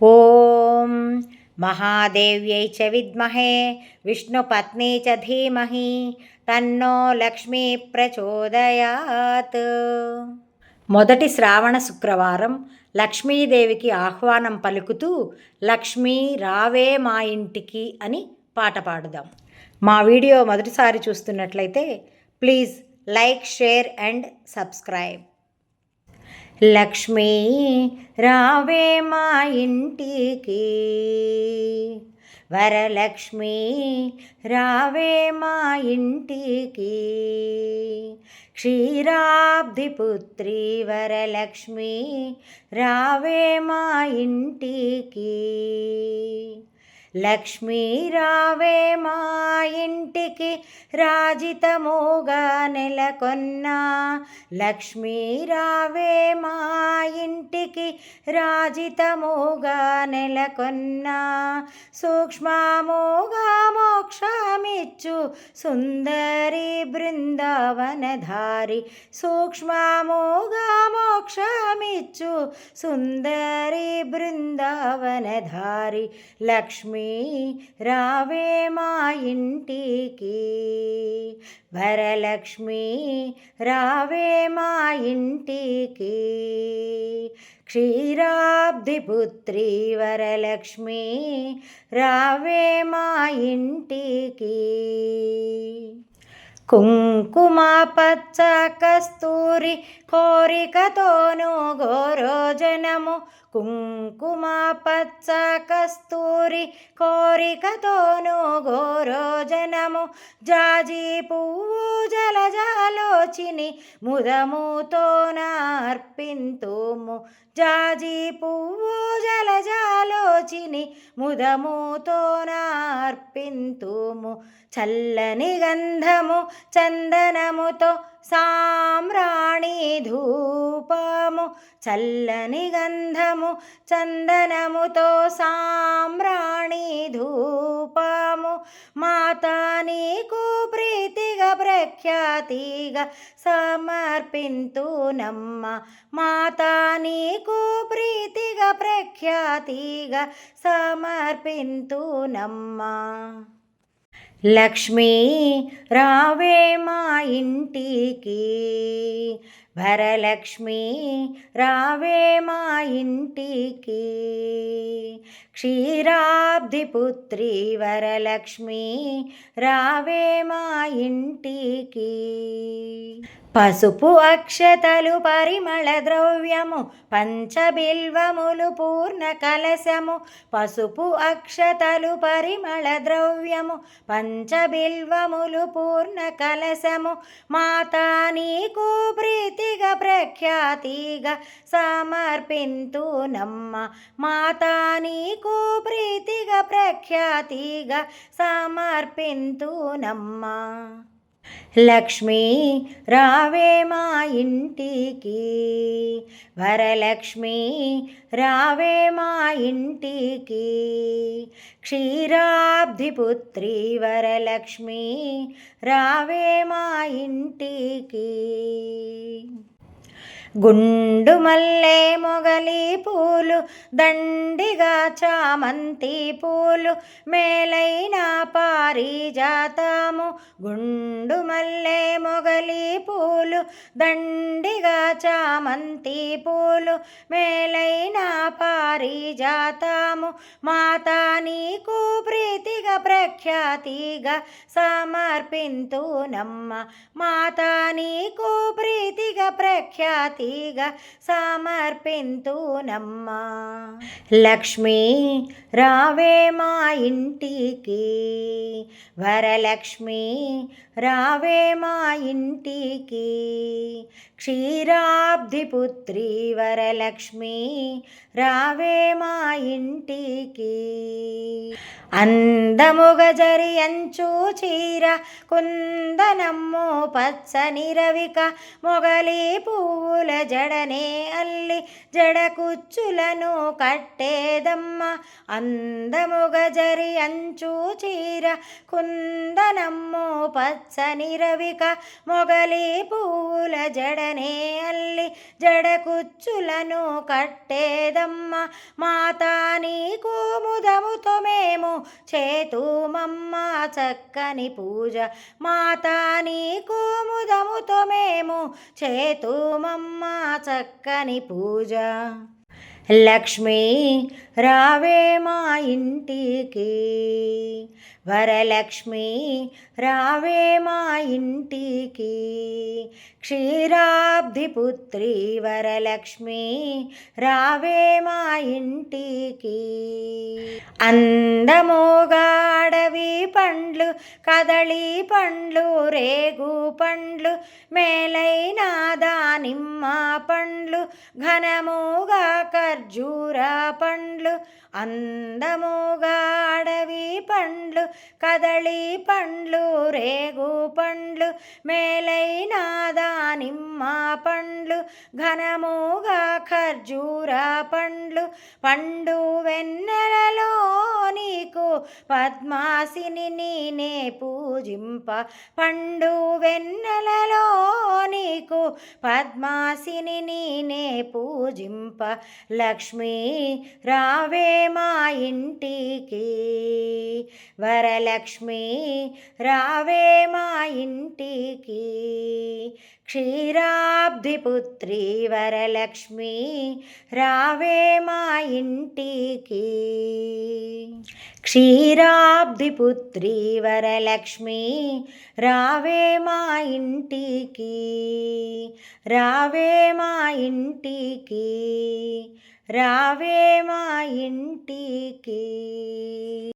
ఓం మహాదేవ్యై చ విద్మహే విష్ణుపత్ని చ ధీమహి తన్నో లక్ష్మీ ప్రచోదయాత్. మొదటి శ్రావణ శుక్రవారం లక్ష్మీదేవికి ఆహ్వానం పలుకుతూ లక్ష్మీ రావే మా ఇంటికి అని పాట పాడుదాం. మా వీడియో మొదటిసారి చూస్తున్నట్లయితే please like, share and subscribe. Lakshmi రావే మా ఇంటికి, వరలక్ష్మీ రావే మా ఇంటికి, క్షీరాబ్ధిపుత్రి వరలక్ష్మీ రావే మా ఇంటికి. లక్ష్మీ రావే మా ఇంటికి, రాజితముగా నెలకొన్న లక్ష్మీ రావే మా ఇంటికి, రాజితముగా నెలకొన్న సూక్ష్మముగా మోక్షమిచ్చు సుందరి బృందావనధారి, సూక్ష్మముగా మోక్షమిచ్చు సుందరి బృందావనధారి. లక్ష్మీ రావే మా ఇంటికి, వరలక్ష్మీ రావే మా ఇంటికి, క్షీరాబ్ధిపుత్రి వరలక్ష్మీ రావే మా ఇంటికి. కుంకుమ పచ్చ కస్తూరి కోరికతోను గోరోజనము, కుంకుమ పచ్చ కస్తూరి కోరికతోను గోరోజనము, జాజి పువ్వు జలజాలోచిని ముదముతో అర్పింతుము, జాజి పువ్వు జలజాలోచిని ముదముతో అర్పింతుము. చల్లని గంధము చందనముతో సామ్రాణి ధూపము, చల్లని గంధము చందనముతో సామ్రాణి ధూపము. మాతా నీకు ప్రీతిగా ప్రఖ్యాతిగా సమర్పింతునమ్మ, మాతా నీకు ప్రీతిగా ప్రఖ్యాతిగా సమర్పింతునమ్మ. లక్ష్మీ రావే మా ఇంటికి, వరలక్ష్మీ రావే మా ఇంటికి, క్షీరాబ్ధిపుత్రి వరలక్ష్మీ రావే మా ఇంటికి. పసుపు అక్షతలు పరిమళ ద్రవ్యము పంచబిల్వములు పూర్ణ కలశము, పసుపు అక్షతలు పరిమళ ద్రవ్యము పంచబిల్వములు పూర్ణ కలశము. మాతా నీకు ప్రీతిగా ప్రఖ్యాతిగా సమర్పింతునమ్మ, మాతా నీకు ప్రీతిగా ప్రఖ్యాతిగా సమర్పింతునమ్మ. లక్ష్మీ రావే మా ఇంటికి, వరలక్ష్మీ రావే మా ఇంటికి, క్షీరాబ్ధిపుత్రి వరలక్ష్మీ రావే మా ఇంటికి. గుండు మల్లె మొగలి పూలు దండిగా చామంతి పూలు మేలైన పారిజాతము, గుండు మల్లె మొగలి పూలు దండిగా చామంతి పూలు మేలైన పారిజాతము. మాతా నీకు ప్రీతిగా ప్రఖ్యాతిగా సమర్పింతునమ్మ, మాతా నీకు ప్రీతిగా ప్రఖ్యాతి సమర్పింతునమ్మ. లక్ష్మీ రావే మా ఇంటికి, వరలక్ష్మీ రావే మా ఇంటికి, క్షీరాబ్ధిపుత్రి వరలక్ష్మీ రావే మా ఇంటికి. అందముగ జరి అంచు చీర కుందనమ్ము పచ్చని రవిక మొగలి పువ్వుల జడనే అల్లి జడ కుచ్చులను కట్టేదమ్మ. అందముగ జరి అంచు చీర కుందనమ్ము పచ్చని రవిక మొగలి పువ్వుల జడనే అల్లి జడ కుచ్చులను కట్టేదమ్మ. మాతా నీకు ముదముతో మేము చేతుమమ్మ చక్కని పూజ. మాతా నీకు ముదముతో మేము చేతుమమ్మ చక్కని పూజ. లక్ష్మీ రావే మా ఇంటికి, వరలక్ష్మి రావే మా ఇంటికి. క్షీరాబ్ది పుత్రి వరలక్ష్మి రావే మా ఇంటికి. అందముగా అడవి పండ్లు కదళి పండ్లు రేగు పండ్లు మేలైన దానిమ్మ పండ్లు ఘనముగా ఖర్జూర పండ్లు. అందముగా అడవి పండ్లు కదళి పండ్లు రేగు పండ్లు మేలైన దానిమ్మ పండ్లు ఘనముగా ఖర్జూర పండ్లు. పండు వెన్నెలలో నీకు పద్మాసిని నేనే పూజింప. పండు వెన్నెలలో నీకు పద్మాసిని నేనే పూజింప. లక్ష్మీ రావే మా ఇంటికి, వరలక్ష్మి రావే మా ఇంటికి. క్షీరాబ్ది పుత్రి వరలక్ష్మి రావే మా ఇంటికి. క్షీరాబ్ది పుత్రి వరలక్ష్మి రావే మా ఇంటికి. రావే మా ఇంటికి, రావే మా ఇంటికి.